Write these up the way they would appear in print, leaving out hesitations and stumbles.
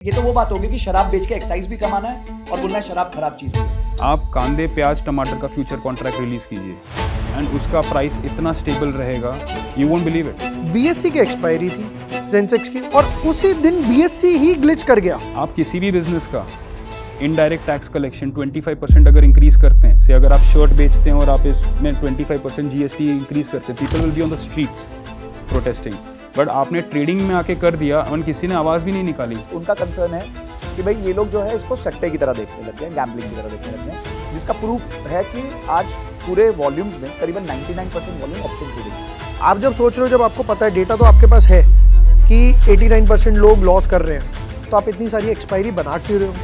ये तो वो बात होगी कि शराब बेच के एक्साइज भी कमाना है और बोलना है शराब खराब चीज है। आप कांदे प्याज टमाटर का फ्यूचर कॉन्ट्रैक्ट रिलीज कीजिए एंड उसका प्राइस इतना स्टेबल रहेगा, you won't believe it. BSc की एक्सपायरी थी सेंसेक्स की और उसी दिन बीएससी ही ग्लिच कर गया। आप किसी भी बिजनेस का इनडायरेक्ट टैक्स कलेक्शन 25% अगर इंक्रीज करते हैं, से अगर आप शर्ट बेचते हैं और आप इसमें 25% जीएसटी इंक्रीज करते हैं, people will be on the streets protesting. But आपने ट्रेडिंग में आके कर दिया और किसी ने आवाज़ भी नहीं निकाली। उनका कंसर्न है कि भाई ये लोग जो है इसको सट्टे की तरह देखने लगते हैं, गैम्बलिंग की तरह देखने लगते हैं, जिसका प्रूफ है कि आज पूरे वॉल्यूम में करीबन 99% वॉल्यूम ऑप्शन ट्रेडिंग है। आप जब सोच रहे हो, जब आपको पता है, डेटा तो आपके पास है कि 89% लोग लॉस कर रहे हैं, तो आप इतनी सारी एक्सपायरी बना क्यों रहे हो?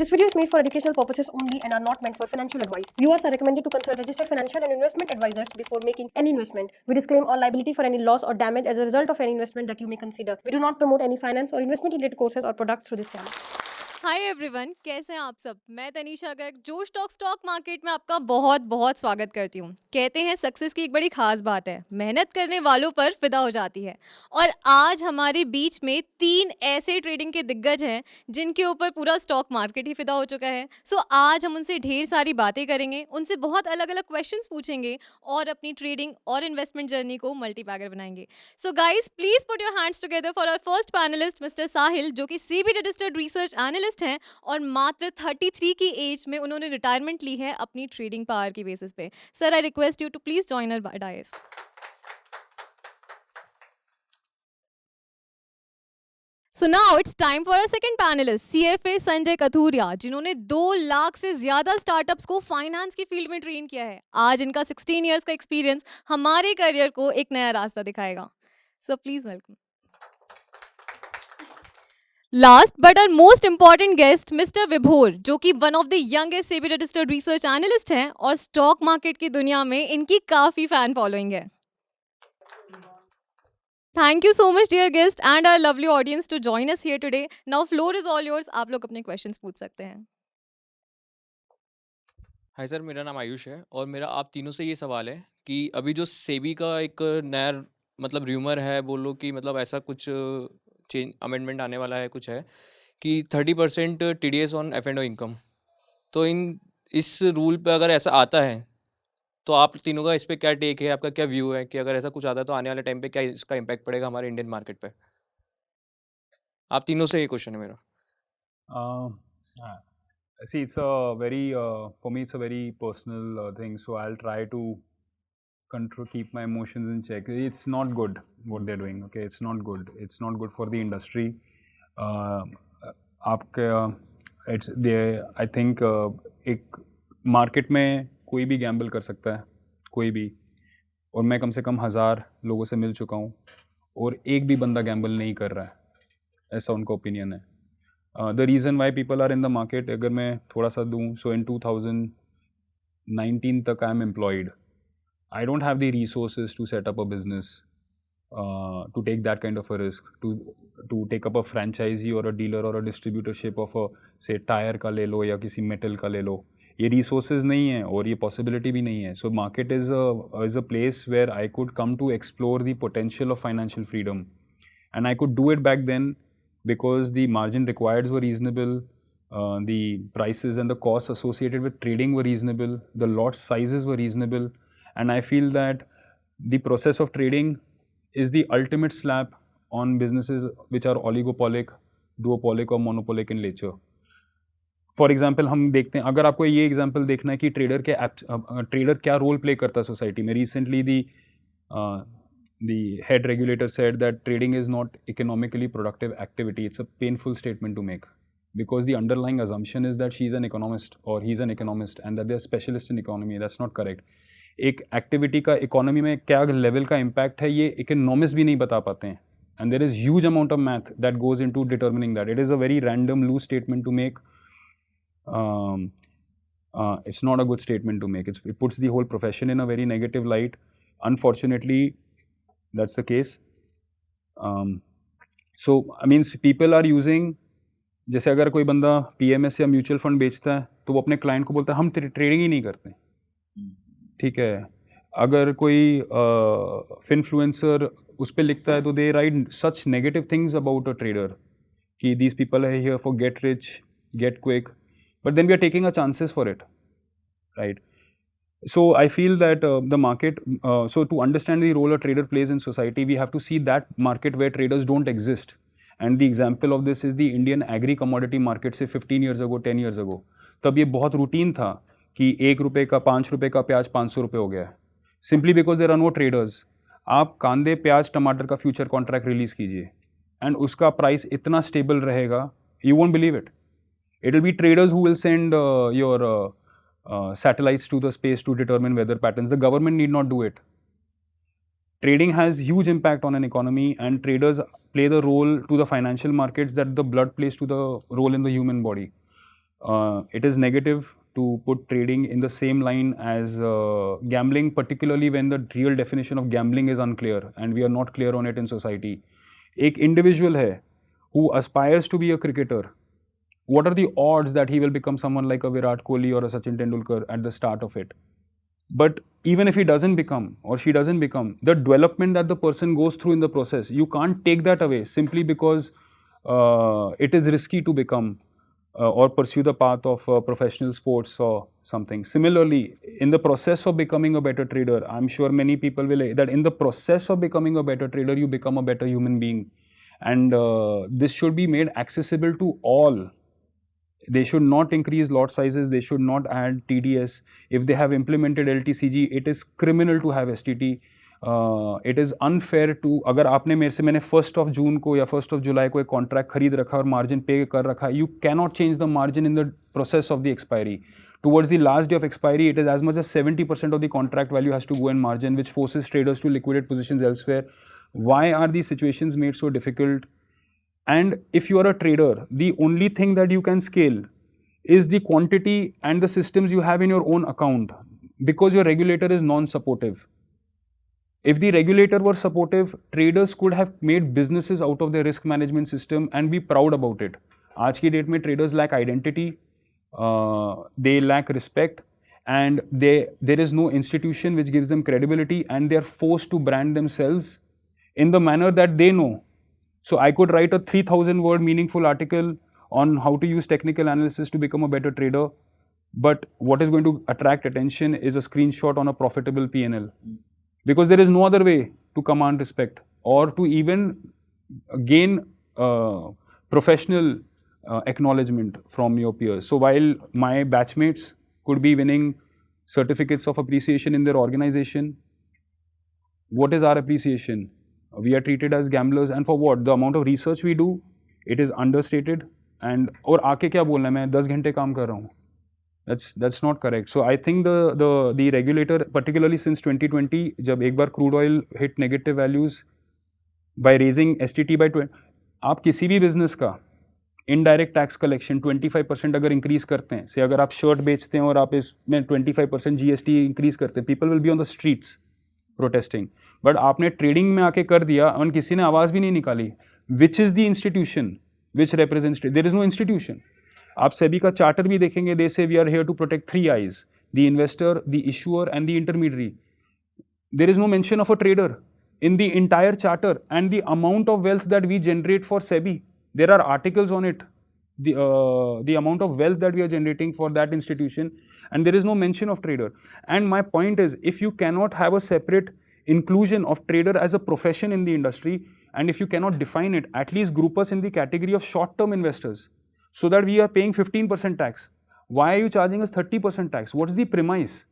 This video is made for educational purposes only and are not meant for financial advice. Viewers are recommended to consult registered financial and investment advisors before making any investment. We disclaim all liability for any loss or damage as a result of any investment that you may consider. We do not promote any finance or investment related courses or products through this channel. Hi everyone, कैसे हैं आप सब। मैं तनीषा गर्ग जोश talk stock market में आपका बहुत बहुत स्वागत करती हूँ। कहते हैं सक्सेस की एक बड़ी खास बात है, मेहनत करने वालों पर फिदा हो जाती है। और आज हमारे बीच में 3 ऐसे ट्रेडिंग के दिग्गज हैं जिनके ऊपर पूरा स्टॉक मार्केट ही फिदा हो चुका है। सो आज हम उनसे ढेर सारी बातें करेंगे, उनसे बहुत अलग अलग क्वेश्चंस पूछेंगे और अपनी ट्रेडिंग और इन्वेस्टमेंट जर्नी को मल्टीबैगर बनाएंगे। So guys, please put your hands together for our first panelist mister Sahil, जो कि सीबी रजिस्टर्ड रिसर्च एनालिस्ट हैं और मात्र 33 की एज में उन्होंने रिटायरमेंट ली है अपनी ट्रेडिंग पावर की बेसिस पे। Sir, I request you to please join our dais. So now it's time for our second panelist, CFA Sanjay Kathuria, जिन्होंने 2 लाख से ज्यादा स्टार्टअप्स को फाइनेंस की फील्ड में ट्रेन किया है। आज इनका 16 इयर्स का एक्सपीरियंस हमारे करियर को एक नया रास्ता दिखाएगा। So please welcome. Last but our most important guest mister Vibhor, जो कि one of the youngest SEBI registered research analyst हैं और स्टॉक मार्केट की दुनिया में इनकी काफी फैन फॉलोइंग है। Thank you so much dear guest and our lovely audience to join us here today. Now floor is all yours, आप लोग अपने क्वेश्चंस पूछ सकते हैं। हाय सर, मेरा नाम आयुष है और मेरा आप तीनों से ये सवाल है कि अभी जो सेबी का एक नया मतलब र्यूमर है, बोलो कि मतलब ऐसा कुछ चेंज अमेंडमेंट आने वाला है, कुछ है कि 30% टीडीएस ऑन एफ&ओ इनकम। तो इस रूल पे अगर ऐसा आता है तो आप तीनों का इस पे क्या टेक है, आपका क्या व्यू है कि अगर ऐसा कुछ आता है तो आने वाले टाइम पे क्या इसका इम्पैक्ट पड़ेगा हमारे इंडियन मार्केट पे? आप तीनों से ये क्वेश्चन है मेरा। See, it's a very for me it's a very personal thing, so I'll try to keep my emotions in check. It's not good what they're doing. Okay, it's not good. It's not good for the industry. I think एक market में कोई भी Gamble कर सकता है, कोई भी, और मैं कम से कम 1000 लोगों से मिल चुका हूँ और एक भी बंदा गैम्बल नहीं कर रहा है, ऐसा उनका ओपिनियन है। The reason why people are in the market, अगर मैं थोड़ा सा दूँ, सो इन 2019 तक I am employed. I don't have the resources to set up a business, to take that kind of a risk, to take up a franchisee or a dealer or a distributorship of a say tyre का ले लो या किसी metal का ले लो। ये resources नहीं है और ये possibility भी नहीं है। So market is a place where I could come to explore the potential of financial freedom, and I could do it back then because the margin required were reasonable, the prices and the costs associated with trading were reasonable, the lot sizes were reasonable. And I feel that the process of trading is the ultimate slap on businesses which are oligopolic, duopolic or monopolic in nature. For example, हम देखते हैं, अगर आपको ये example देखना है कि trader क्या रोल प्ले करता है सोसाइटी में। Recently the head regulator said that trading is not economically productive activity. It's a painful statement to make because the underlying assumption is that she's an economist or he's an economist and that they're specialists in economy. That's not correct. एक activity का economy में क्या level का impact है, ये economist भी नहीं बता पाते हैं। And there is huge amount of math that goes into determining that. It is a very random loose statement to make. It's not a good statement to make. It puts the whole profession in a very negative light. Unfortunately that's the case. So I means people are using, जैसे अगर कोई बंदा PMS या mutual fund बेचता है तो वो अपने क्लाइंट को बोलता है हम ट्रेडिंग ही नहीं करते, ठीक है, अगर कोई फिनफ्लुएंसर उस पर लिखता है तो they write such negative things about a trader कि these people are here for get rich, get quick, but then we are taking a chances for it, right? So I feel that the market, so to understand the role a trader plays in society, we have to see that market where traders don't exist. And the example of this is the Indian agri commodity market से 15 years ago, 10 years ago. तब ये बहुत routine था कि 1 रुपये का 5 रुपये का प्याज 500 रुपये हो गया है. Simply because there are no traders. आप कांदे प्याज टमाटर का फ्यूचर कॉन्ट्रैक्ट रिलीज कीजिए एंड उसका प्राइस इतना स्टेबल रहेगा, you won't believe it. It will be traders who will send your satellites to the space to determine weather patterns. The government need not do it. Trading has huge impact on an economy, and traders play the role to the financial markets that the blood plays to the role in the human body. It is negative to put trading in the same line as gambling, particularly when the real definition of gambling is unclear and we are not clear on it in society. एक individual है who aspires to be a cricketer. What are the odds that he will become someone like a Virat Kohli or a Sachin Tendulkar at the start of it? But even if he doesn't become or she doesn't become, the development that the person goes through in the process, you can't take that away simply because it is risky to become or pursue the path of professional sports or something. Similarly, in the process of becoming a better trader, I'm sure many people will that in the process of becoming a better trader, you become a better human being. And this should be made accessible to all. They should not increase lot sizes. They should not add TDS. If they have implemented LTCG, it is criminal to have STT. It is unfair to, अगर आपने मेरे से मैंने 1st of June को या 1st of July को एक contract खरीद रखा और मार्जिन पे कर रखा, you cannot change the margin in the process of the expiry. Towards the last day of expiry, it is as much as 70% of the contract value has to go in margin, which forces traders to liquidate positions elsewhere. Why are these situations made so difficult? And if you are a trader, the only thing that you can scale is the quantity and the systems you have in your own account, because your regulator is non-supportive. If the regulator were supportive, traders could have made businesses out of their risk management system and be proud about it. आज की date में traders lack identity, they lack respect, and there is no institution which gives them credibility, and they are forced to brand themselves in the manner that they know. So I could write a 3,000 word meaningful article on how to use technical analysis to become a better trader, but what is going to attract attention is a screenshot on a profitable P&L, because there is no other way to command respect or to even gain professional acknowledgement from your peers. So while my batchmates could be winning certificates of appreciation in their organization, what is our appreciation? We are treated as gamblers, and for what? The amount of research we do, it is understated. And और आके क्या बोलना है, मैं 10 घंटे काम कर रहा हूँ. That's not correct. So I think the regulator, particularly since 2020, जब एक बार crude oil hit negative values by raising STT by 20, आप किसी भी business का indirect tax collection 25% अगर increase करते हैं, से अगर आप shirt बेचते हैं और आप इसमें 25% GST increase करते हैं, people will be on the streets protesting. But आपने trading में आके कर दिया और किसी ने आवाज़ भी नहीं निकाली. Which is the institution which represents trade? There is no institution. आप सेबी का चार्टर भी देखेंगे, they say we are here to protect 3 eyes: the investor, the issuer and the intermediary. There is no mention of a trader in the entire charter, and the amount of wealth that we generate for SEBI, there are articles on it, the amount of wealth that we are generating for that institution, and there is no mention of trader. And my point is, if you cannot have a separate inclusion of trader as a profession in the industry, and if you cannot define it, at least group us in the category of short-term investors, so that we are paying 15% tax. Why are you charging us 30% tax? What's the premise?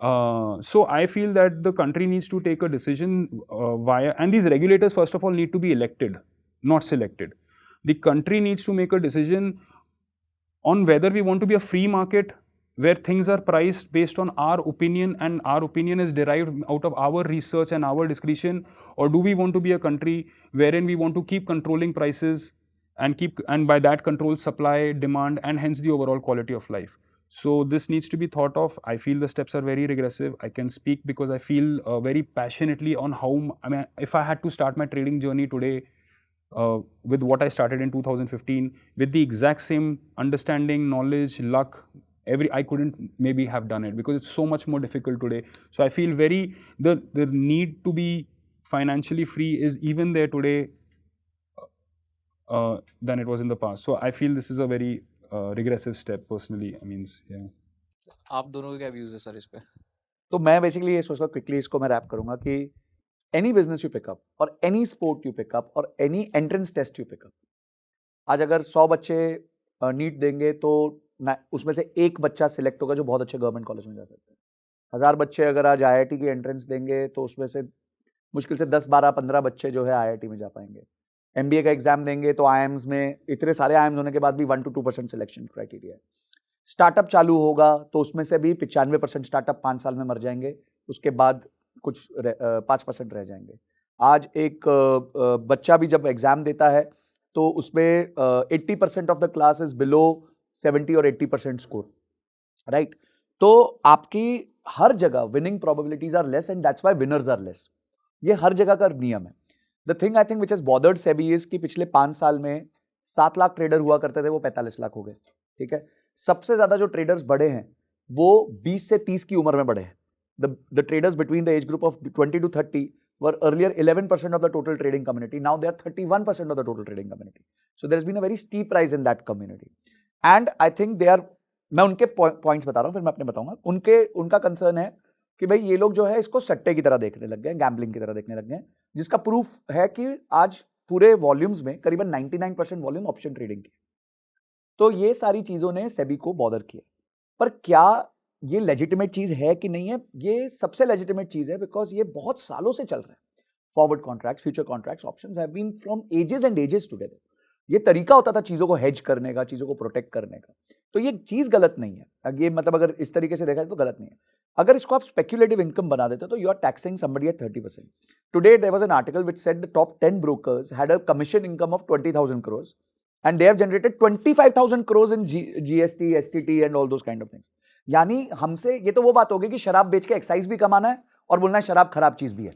So I feel that the country needs to take a decision via, and these regulators first of all need to be elected, not selected. The country needs to make a decision on whether we want to be a free market where things are priced based on our opinion, and our opinion is derived out of our research and our discretion, or do we want to be a country wherein we want to keep controlling prices and by that control supply, demand, and hence the overall quality of life. So this needs to be thought of. I feel the steps are very regressive. I can speak because I feel very passionately on how, I mean, if I had to start my trading journey today with what I started in 2015, with the exact same understanding, knowledge, luck, I couldn't maybe have done it because it's so much more difficult today. So I feel the need to be financially free is even there today than it was in the past. So I feel this is a very regressive step personally. I mean, yeah. आप दोनों के क्या views है sir इस पे? तो मैं basically ये सोचता हूँ, क्विकली इसको मैं रैप करूंगा कि एनी बिजनेस यू पिकअप और एनी स्पोर्ट यू पिकअप और any entrance test you pick up, आज अगर 100 बच्चे नीट देंगे तो उसमें से एक बच्चा सिलेक्ट होगा जो बहुत अच्छे गवर्नमेंट कॉलेज में जा सकते हैं। 1000 बच्चे अगर आज IIT की एंट्रेंस देंगे तो उसमें से मुश्किल से 10, 12, 15 बच्चे जो है IIT में जा पाएंगे। MBA का एग्जाम देंगे तो IIMs में इतने सारे IIMs होने के बाद भी 1 to 2% सिलेक्शन क्राइटेरिया है। स्टार्टअप चालू होगा तो उसमें से भी 95% स्टार्टअप 5 साल में मर जाएंगे, उसके बाद कुछ 5% रह जाएंगे। आज एक बच्चा भी जब एग्जाम देता है तो उसमें 80% of the class is below 70 और 80% स्कोर, राइट? तो आपकी हर जगह winning probabilities are less and that's why winners are less. ये हर जगह का नियम है। The thing I think which has bothered SEBI is कि पिछले 5 साल में 7 लाख ट्रेडर हुआ करते थे, वो 45 लाख हो गए, ठीक है? सबसे ज्यादा जो ट्रेडर्स बढ़े हैं वो 20 से 30 की उम्र में बढ़े हैं। The traders between the age group of 20 to 30 were earlier 11% of the total trading community. Now they are 31% of the total trading community. So there has been a very steep rise in that community. And I think they are, मैं उनके points बता रहा हूँ, फिर मैं अपने बताऊंगा। उनका कंसर्न है कि भाई ये लोग जो है इसको सट्टे की तरह देखने लग गए, गैम्बलिंग की तरह देखने लग गए, जिसका प्रूफ है कि आज पूरे वॉल्यूम्स में करीबन 99% वॉल्यूम ऑप्शन ट्रेडिंग की। तो ये सारी चीजों ने सेबी को बॉदर किया। पर क्या ये लेजिटिमेट चीज है कि नहीं है? ये सबसे लेजिटिमेट चीज है, बिकॉज ये बहुत सालों से चल रहा है। Forward contracts, future contracts, options have been from ages and ages together. ये तरीका होता था चीजों को हेज करने का, चीजों को प्रोटेक्ट करने का। तो ये चीज गलत नहीं है। ये मतलब अगर इस तरीके से देखा जाए तो गलत नहीं है। अगर इसको आप स्पेक्युलेटिव इनकम बना देते हो तो you are taxing somebody at 30%। Today there was an article which said the top 10 brokers had a commission income of 20,000 crores and they have generated 25,000 crores in GST, STT and all those kind of things. यानी हमसे ये तो वो बात होगी कि शराब बेच के एक्साइज भी कमाना है और बोलना है शराब खराब चीज भी है।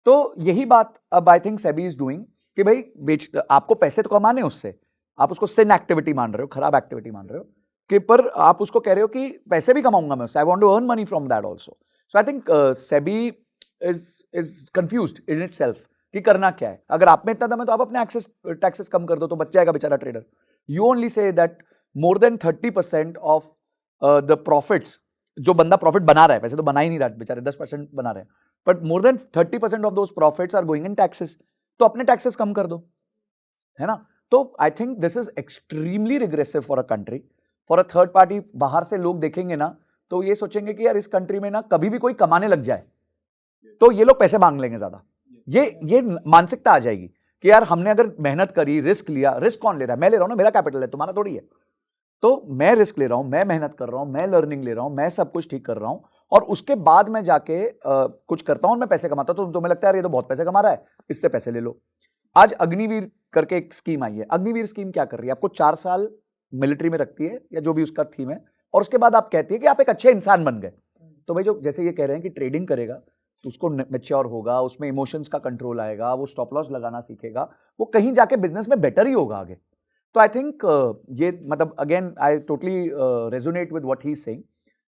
तो यही बात अब आई थिंक सेबी इज डूइंग कि भाई आपको पैसे तो कमाने उससे, आप उसको सिन एक्टिविटी मान रहे हो, खराब एक्टिविटी मान रहे हो, कि पर आप उसको कह रहे हो कि पैसे भी कमाऊंगा मैं उससे, I want to earn money from that also. So I think SEBI is confused in itself कि करना क्या है। अगर आप में इतना दम है तो आप अपने टैक्सेस कम कर दो तो बच जाएगा बेचारा trader. You only say that more than 30% of the profits, जो बंदा प्रॉफिट बना रहा है, वैसे तो बना ही नहीं रहा बेचारे, 10% बना रहे हैं, but more than 30% of those profits are going in taxes. तो अपने टैक्सेस कम कर दो, है ना? तो I think this is extremely regressive for a country. For a third party, बाहर से लोग देखेंगे ना तो ये सोचेंगे कि यार इस कंट्री में ना कभी भी कोई कमाने लग जाए तो ये लोग पैसे मांग लेंगे ज्यादा। ये मानसिकता आ जाएगी कि यार हमने अगर मेहनत करी, रिस्क लिया। रिस्क कौन ले रहा है? मैं ले रहा हूं ना, मेरा कैपिटल है, तुम्हारा थोड़ी है। तो मैं रिस्क ले रहा हूं, मैं मेहनत कर रहा हूं, मैं लर्निंग ले रहा हूं, मैं सब कुछ ठीक कर रहा हूं और उसके बाद मैं जाके कुछ करता हूं और मैं पैसे कमाता हूं। तो तुम्हें लगता है यार ये तो बहुत पैसे कमा रहा है, इससे पैसे ले लो। आज अग्निवीर करके एक स्कीम आई है। अग्निवीर स्कीम क्या कर रही है? आपको 4 साल मिलिट्री में रखती है या जो भी उसका थीम है, और उसके बाद आप कहती है कि आप एक अच्छे इंसान बन गए। तो भाई जो जैसे ये कह रहे हैं कि ट्रेडिंग करेगा तो उसको मैच्योर होगा, उसमें इमोशंस का कंट्रोल आएगा, वो स्टॉप लॉस लगाना सीखेगा, वो कहीं जाके बिजनेस में बेटर ही होगा आगे। तो आई थिंक ये मतलब again I totally resonate with what he is saying.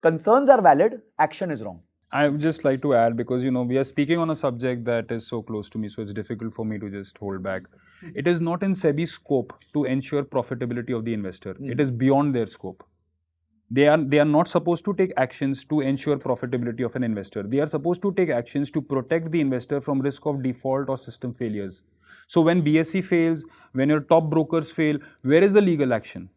Concerns are valid, action is wrong. I would just like to add, because we are speaking on a subject that is so close to me, so it's difficult for me to just hold back. It is not in SEBI's scope to ensure profitability of the investor. It is beyond their scope. They are not supposed to take actions to ensure profitability of an investor. They are supposed to take actions to protect the investor from risk of default or system failures. So when BSE fails, when your top brokers fail, where is the legal action?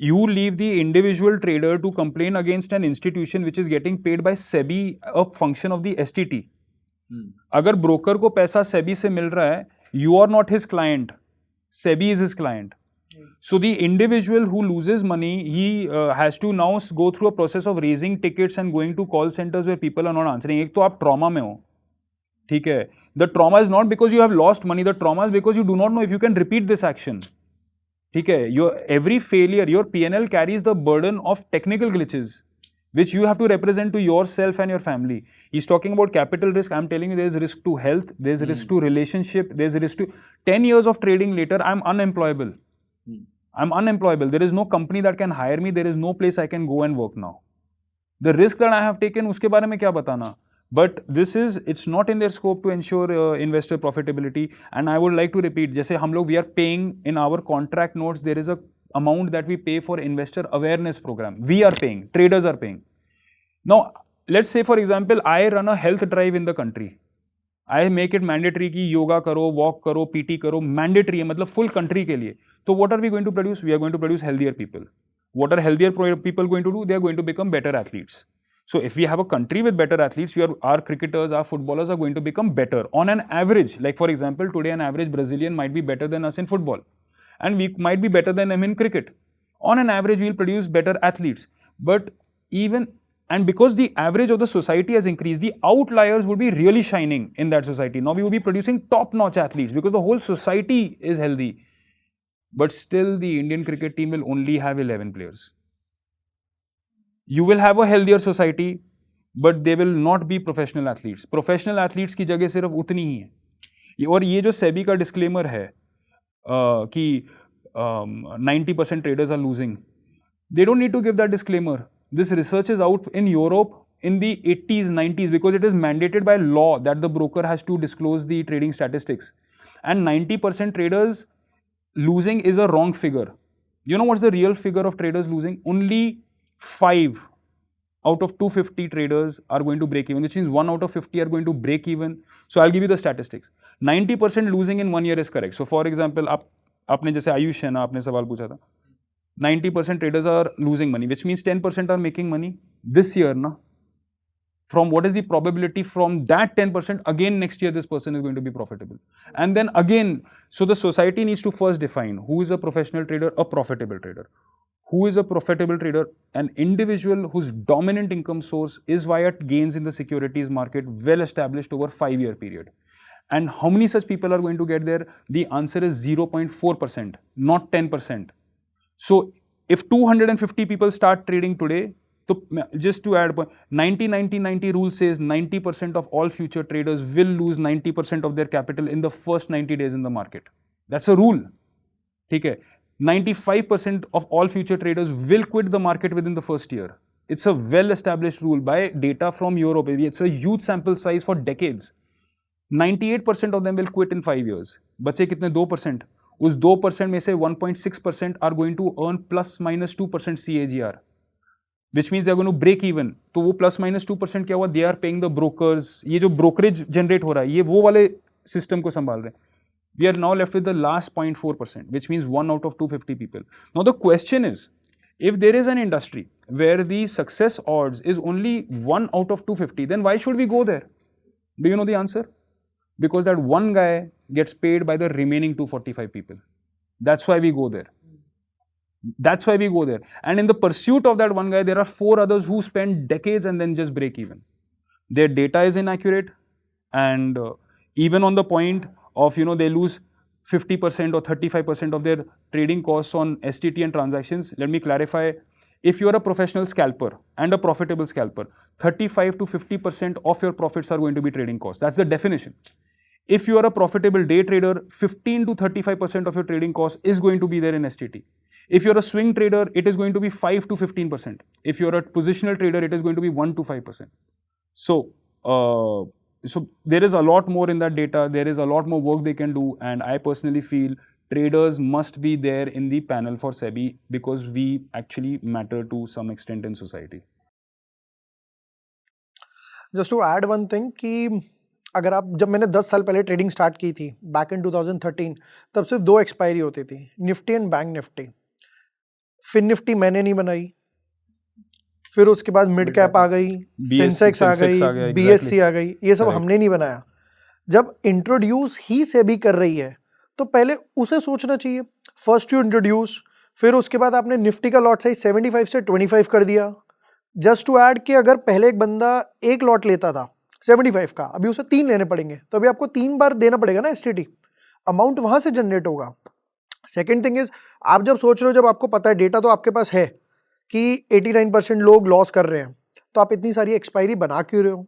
You leave the individual trader to complain against an institution which is getting paid by SEBI, a function of the STT. अगर broker को पैसा SEBI से मिल रहा है, you are not his client. SEBI is his client. So the individual who loses money, he has to now go through a process of raising tickets and going to call centers where people are not answering. एक तो आप trauma में हो, ठीक है? The trauma is not because you have lost money. The trauma is because you do not know if you can repeat this action. ठीक है? Your every failure, your P&L carries the burden of technical glitches, which you have to represent to yourself and your family. He's talking about capital risk. I'm telling you, there's risk to health, there's risk to relationship, there's risk to 10 years of trading later, I'm unemployable. I'm unemployable. There is no company that can hire me. There is no place I can go and work now. The risk that I have taken, उसके बारे में क्या बताना? But it's not in their scope to ensure investor profitability. And I would like to repeat, जैसे हम लोग we are paying in our contract notes, there is a amount that we pay for investor awareness program. We are paying, traders are paying. Now, let's say for example, I run a health drive in the country. I make it mandatory कि योगा करो, walk करो, PT करो, mandatory है मतलब full country के लिए. So what are we going to produce? We are going to produce healthier people. What are healthier people going to do? They are going to become better athletes. So if we have a country with better athletes, our cricketers, our footballers are going to become better on an average. Like for example, today an average Brazilian might be better than us in football. And we might be better than them in cricket. On an average, we will produce better athletes. And because the average of the society has increased, the outliers would be really shining in that society. Now we will be producing top-notch athletes because the whole society is healthy. But still, the Indian cricket team will only have 11 players. You will have a healthier society, but they will not be professional athletes. Professional athletes की जगह सिर्फ उतनी ही है. और ये जो SEBI का disclaimer है कि 90% traders are losing. They don't need to give that disclaimer. This research is out in Europe in the 80s, 90s because it is mandated by law that the broker has to disclose the trading statistics. And 90% traders losing is a wrong figure. You know what's the real figure of traders losing? Only 5 out of 250 traders are going to break even, which means 1 out of 50 are going to break even. So I'll give you the statistics. 90% losing in 1 year is correct. So for example, आपने जैसे आयुष है ना, आपने सवाल पूछा था. 90% traders are losing money, which means 10% are making money this year, na? From what is the probability from that 10%, again next year this person is going to be profitable. And then again, so the society needs to first define who is a professional trader, a profitable trader. Who is a profitable trader? An individual whose dominant income source is via gains in the securities market, well established over 5-year period. And how many such people are going to get there? The answer is 0.4%, not 10%. So if 250 people start trading today, so just to add, 90-90-90 rule says 90% of all future traders will lose 90% of their capital in the first 90 days in the market. That's a rule. Okay. 95% of all future traders will quit the market within the first year. It's a well-established rule by data from Europe. It's a huge sample size for decades. 98% of them will quit in 5 years. बचे कितने 2%? उस 2% में से 1.6% are going to earn plus minus 2% CAGR, which means they are going to break even. तो वो plus minus 2% क्या हुआ? They are paying the brokers. ये जो brokerage generate हो रहा है, ये वो वाले system को संभाल रहे हैं. We are now left with the last 0.4%, which means 1 out of 250 people. Now the question is, if there is an industry where the success odds is only 1 out of 250, then why should we go there? Do you know the answer? Because that one guy gets paid by the remaining 245 people. That's why we go there. That's why we go there. And in the pursuit of that one guy, there are 4 others who spend decades and then just break even. Their data is inaccurate, and even on the point of, they lose 50% or 35% of their trading costs on STT and transactions. Let me clarify. If you are a professional scalper and a profitable scalper, 35 to 50% of your profits are going to be trading costs. That's the definition. If you are a profitable day trader, 15 to 35% of your trading cost is going to be there in STT. If you're a swing trader, it is going to be 5 to 15%. If you're a positional trader, it is going to be 1 to 5%. So there is a lot more in that data. There is a lot more work they can do. And I personally feel traders must be there in the panel for SEBI because we actually matter to some extent in society. Just to add one thing कि अगर आप जब मैंने 10 साल पहले trading start की थी back in 2013, तब सिर्फ 2 एक्सपायरी होती थी, निफ्टी एंड बैंक निफ्टी. फिर निफ्टी मैंने नहीं बनाई, फिर उसके बाद मिड कैप आ गई, सेंसेक्स आ गई, बीएससी आ गई, ये सब हमने नहीं बनाया. जब इंट्रोड्यूस ही सेबी कर रही है तो पहले उसे सोचना चाहिए. फर्स्ट यू इंट्रोड्यूस, फिर उसके बाद आपने निफ्टी का लॉट साइज 75 से 25 कर दिया. जस्ट टू ऐड कि अगर पहले एक बंदा एक लॉट लेता था 75 का, अभी उसे 3 लेने पड़ेंगे, तो अभी आपको 3 बार देना पड़ेगा ना एसटीटी. अमाउंट वहां से जनरेट होगा. सेकेंड थिंग इज, आप जब सोच रहे हो, जब आपको पता है, डेटा तो आपके पास है कि 89% लोग लॉस कर रहे हैं, तो आप इतनी सारी एक्सपायरी बना क्यों रहे हो?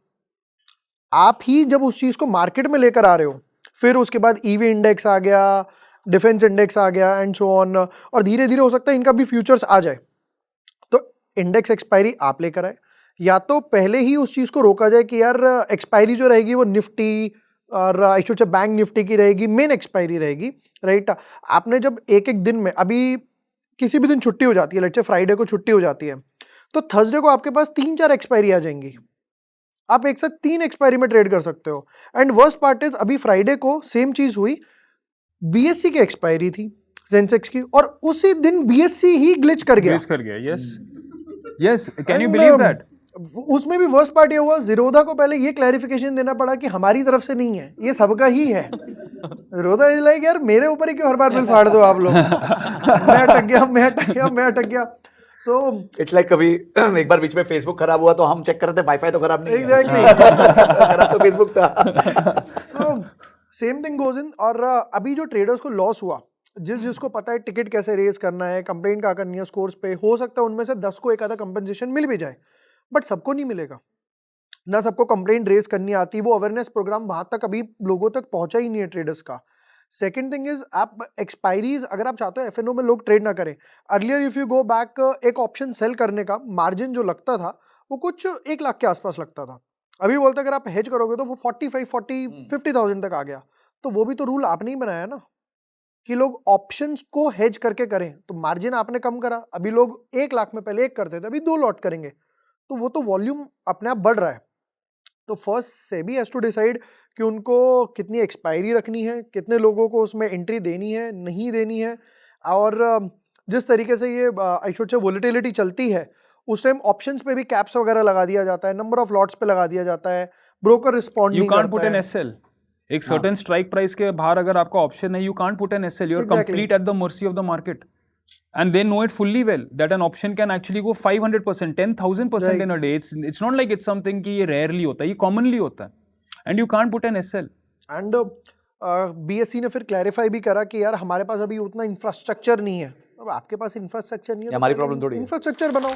आप ही जब उस चीज को मार्केट में लेकर आ रहे हो, फिर उसके बाद ईवी इंडेक्स आ गया, डिफेंस इंडेक्स आ गया एंड सो ऑन, और धीरे धीरे हो सकता है इनका भी फ्यूचर्स आ जाए। तो इंडेक्स एक्सपायरी आप लेकर आए, या तो पहले ही उस चीज़ को रोका जाए कि यार एक्सपायरी जो रहेगी वो निफ्टी और I should say bank Nifty की रहेगी, मेन एक्सपायरी रहेगी, राइट। आपने जब एक एक दिन में, अभी किसी भी दिन छुट्टी हो जाती है, लेट्स से फ्राइडे को छुट्टी हो जाती है, तो थर्सडे को आपके पास 3-4 एक्सपायरी आ जाएंगी, आप एक साथ 3 एक्सपायरी में ट्रेड कर सकते हो। एंड वर्स्ट पार्ट इज अभी फ्राइडे को सेम चीज हुई, बीएससी की एक्सपायरी थी सेंसेक्स की, और उसी दिन बीएससी ही ग्लिच कर गया। Glitch कर गया, yes, yes. Can you And, believe that? उसमें भी वर्स्ट पार्ट ये हुआ, जीरोधा को पहले ये क्लैरिफिकेशन देना पड़ा कि हमारी तरफ से नहीं है, ये सबका ही है। जीरोधा इज लाइक यार मेरे ऊपर ही क्यों हर बार बिल फाड़ दो आप लोग। मैं अटक गया। सो इट्स लाइक कभी एक बार बीच में फेसबुक खराब हुआ तो हम चेक कर रहे थे वाईफाई तो खराब नहीं है। एग्जैक्टली खराब तो फेसबुक था। So same thing goes in. और अभी जो ट्रेडर्स को लॉस हुआ, जिसको पता है टिकट कैसे रेज करना है, कंप्लेन क्या करनी है स्कोर्स पे, हो सकता है उनमें से 10 को एक आधा कंपनसेशन मिल भी जाए, बट सबको नहीं मिलेगा ना, सबको कंप्लेंट रेज करनी आती, वो अवेयरनेस प्रोग्राम वहां तक अभी लोगों तक पहुंचा ही नहीं है ट्रेडर्स का। सेकंड थिंग इज, आप एक्सपायरीज अगर आप चाहते हो एफएनओ में लोग ट्रेड ना करें, earlier if you go back, एक ऑप्शन सेल करने का मार्जिन जो लगता था वो कुछ 1 लाख के आसपास लगता था। अभी बोलते अगर आप हेज करोगे तो वो 50,000 तक आ गया। तो वो भी तो रूल आपने ही बनाया ना कि लोग ऑप्शंस को हेज करके करें, तो मार्जिन आपने कम करा। अभी लोग 1 लाख में पहले 1 करते थे, अभी 2 लॉट करेंगे, तो वो तो वॉल्यूम अपने आप बढ़ रहा है। तो first SEBI has to decide कि उनको कितनी एक्सपायरी रखनी है, कितने लोगों को उसमें एंट्री देनी है, नहीं देनी है। और जिस तरीके से ये आई शुड से वोलेटिलिटी चलती है, उस टाइम ऑप्शंस पे भी कैप्स वगैरह लगा दिया जाता है, नंबर ऑफ लॉट्स पे लगा दिया जाता है, ब्रोकर रिस्पॉन्ड You नहीं can't put करता an है। SL. एक certain strike price के बाहर अगर आपका ऑप्शन है, you can't put an SL. You're Exactly. complete at the mercy of the market. And they know it fully well that an option can actually go 500%, 10,000% in a day. It's not like it's something कि ये rarely होता है, ये commonly होता है. And you can't put an SL. And BSc ने फिर clarify भी करा कि यार हमारे पास अभी उतना इंफ्रास्ट्रक्चर नहीं है। अब आपके पास इंफ्रास्ट्रक्चर नहीं है हमारी प्रॉब्लम थोड़ी है। इंफ्रास्ट्रक्चर बनाओ।